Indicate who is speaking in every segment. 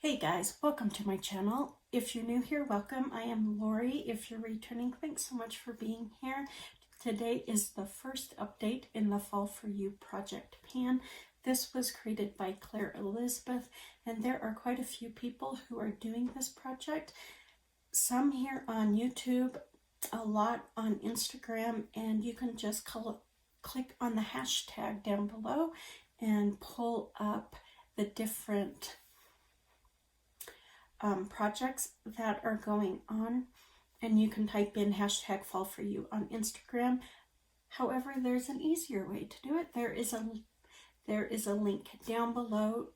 Speaker 1: Hey guys, welcome to my channel. If you're new here, welcome. I am Lori. If you're returning, thanks so much for being here. Today is the first update in the Fall For You project pan. This was created by Claire Elizabeth, and there are quite a few people who are doing this project. Some here on YouTube, a lot on Instagram, and you can just click on the hashtag down below and pull up the different projects that are going on, and you can type in hashtag Fall For You on Instagram. However, there's an easier way to do it. There is a link down below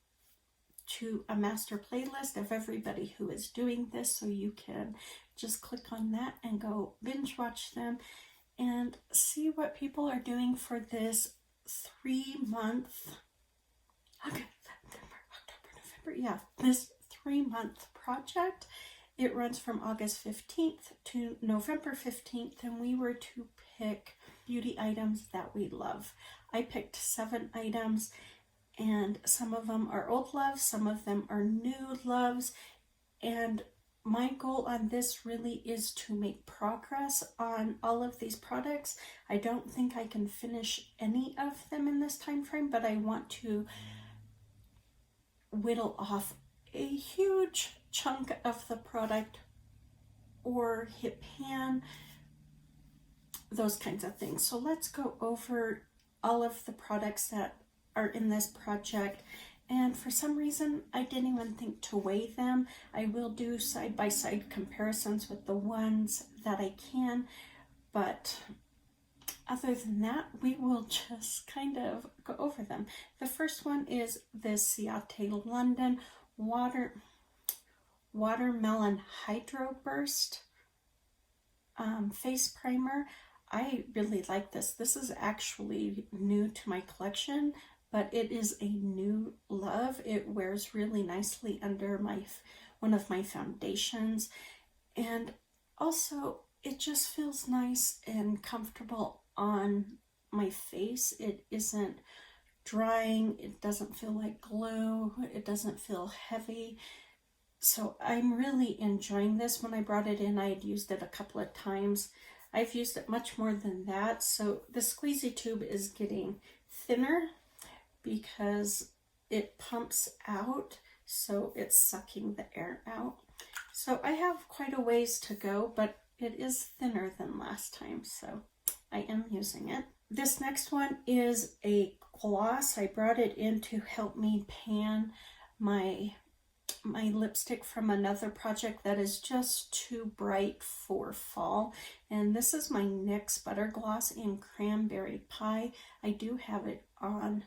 Speaker 1: to a master playlist of everybody who is doing this, so you can just click on that and go binge watch them and see what people are doing for this 3-month this 3-month project. It runs from August 15th to November 15th, and we were to pick beauty items that we love. I picked 7 items, and some of them are old loves, some of them are new loves, and my goal on this really is to make progress on all of these products. I don't think I can finish any of them in this time frame, but I want to whittle off a huge chunk of the product or hit pan, those kinds of things. So let's go over all of the products that are in this project. And for some reason, I didn't even think to weigh them. I will do side-by-side comparisons with the ones that I can, but other than that, we will just kind of go over them. The first one is this Ciate London Watermelon Hydro Burst face primer. I really like this. This is actually new to my collection, but it is a new love. It wears really nicely under one of my foundations, and also it just feels nice and comfortable on my face. It isn't drying, it doesn't feel like glue, it doesn't feel heavy. So I'm really enjoying this. When I brought it in, I had used it a couple of times. I've used it much more than that. So the squeezy tube is getting thinner because it pumps out, so it's sucking the air out. So I have quite a ways to go, but it is thinner than last time, so I am using it. This next one is a gloss. I brought it in to help me pan my lipstick from another project that is just too bright for fall, and this is my NYX Butter Gloss in Cranberry Pie. I do have it on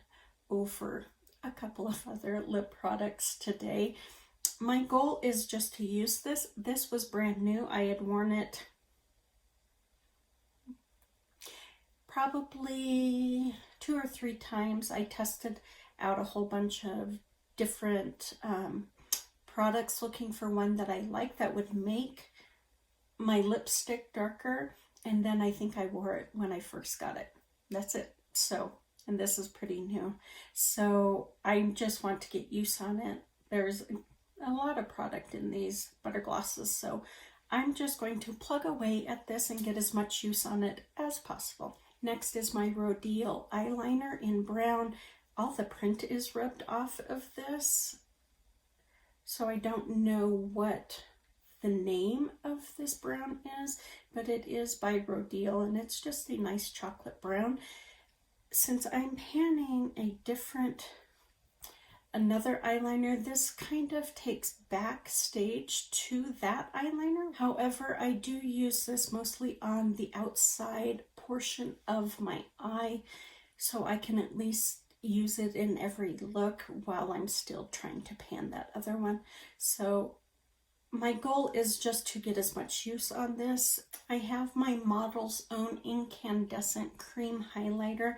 Speaker 1: over a couple of other lip products today. My goal is just to use this. This was brand new. I had worn it probably 2 or 3 times. I tested out a whole bunch of different products looking for one that I like that would make my lipstick darker, and then I think I wore it when I first got it. That's it. So, and this is pretty new, so I just want to get use on it. There's a lot of product in these butter glosses, so I'm just going to plug away at this and get as much use on it as possible. Next is my Rodial Eyeliner in brown. All the print is rubbed off of this, so I don't know what the name of this brown is, but it is by Rodial, and it's just a nice chocolate brown. Since I'm panning another eyeliner, this kind of takes backstage to that eyeliner. However, I do use this mostly on the outside portion of my eye, so I can at least use it in every look while I'm still trying to pan that other one. So my goal is just to get as much use on this. I have my Model's Own Incandescent Cream Highlighter.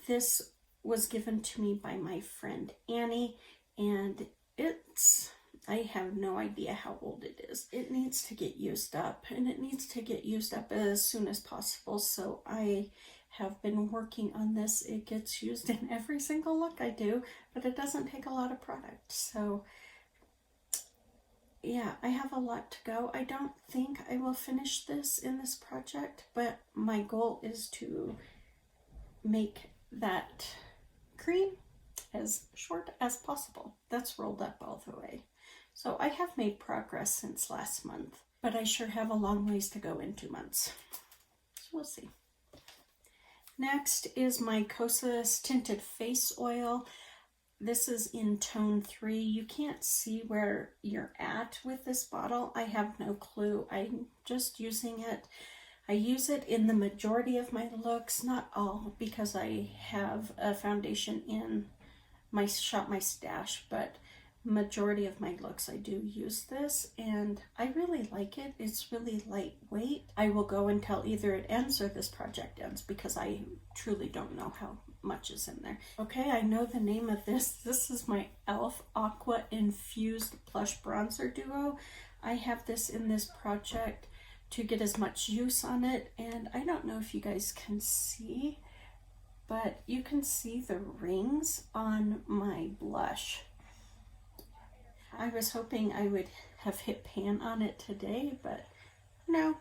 Speaker 1: This was given to me by my friend Annie, and I have no idea how old it is. It needs to get used up, and it needs to get used up as soon as possible, so I have been working on this. It gets used in every single look I do, but it doesn't take a lot of product, so yeah, I have a lot to go. I don't think I will finish this in this project, but my goal is to make that cream as short as possible. That's rolled up all the way. So I have made progress since last month, but I sure have a long ways to go in 2 months. So we'll see. Next is my Kosas Tinted Face Oil. This is in tone 3. You can't see where you're at with this bottle. I have no clue. I'm just using it. I use it in the majority of my looks, not all, because I have a foundation in my Shop My Stash, but majority of my looks I do use this, and I really like it. It's really lightweight. I will go until either it ends or this project ends, because I truly don't know how much is in there. Okay, I know the name of this. This is my e.l.f. Aqua Infused Blush Bronzer Duo. I have this in this project to get as much use on it, and I don't know if you guys can see, but you can see the rings on my blush. I was hoping I would have hit pan on it today, but no.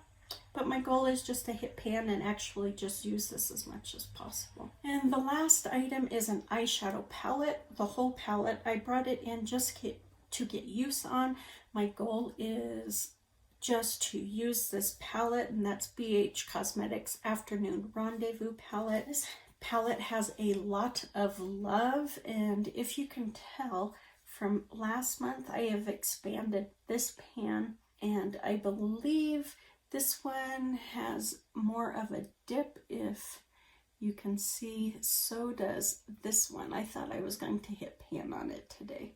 Speaker 1: But my goal is just to hit pan and actually just use this as much as possible. And the last item is an eyeshadow palette, the whole palette. I brought it in just to get use on. My goal is just to use this palette, and that's BH Cosmetics Afternoon Rendezvous palette. This palette has a lot of love, and if you can tell from last month, I have expanded this pan, and I believe this one has more of a dip, if you can see. So does this one. I thought I was going to hit pan on it today,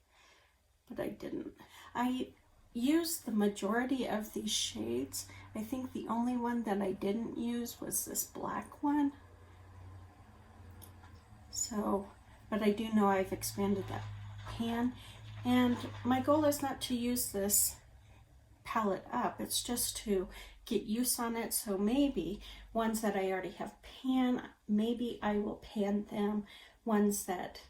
Speaker 1: but I didn't. I used the majority of these shades. I think the only one that I didn't use was this black one. So, but I do know I've expanded that pan, and my goal is not to use this palette up, it's just to get use on it. So maybe ones that I already have pan, maybe I will pan them. Ones that,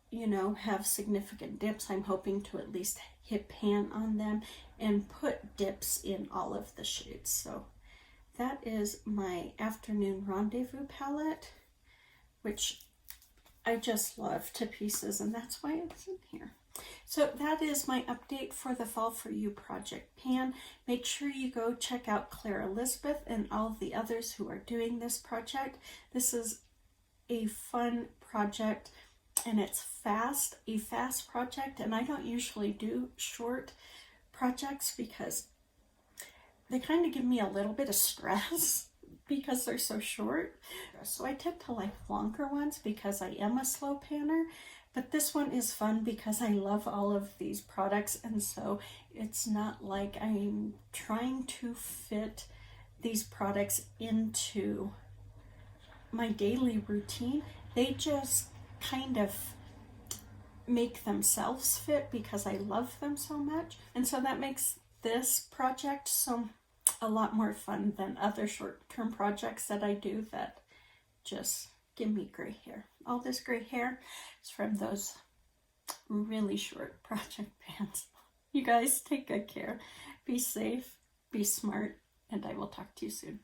Speaker 1: you know, have significant dips, I'm hoping to at least hit pan on them and put dips in all of the shades. So that is my Afternoon Rendezvous palette, which I just love to pieces, and that's why it's in here. So that is my update for the Fall For You project pan. Make sure you go check out Claire Elizabeth and all the others who are doing this project. This is a fun project, and it's a fast project, and I don't usually do short projects because they kind of give me a little bit of stress because they're so short. So I tend to like longer ones because I am a slow panner, but this one is fun because I love all of these products, and so it's not like I'm trying to fit these products into my daily routine. They just kind of make themselves fit because I love them so much, and so that makes this project a lot more fun than other short-term projects that I do that just give me gray hair. All this gray hair is from those really short project pans. You guys take good care, be safe, be smart, and I will talk to you soon.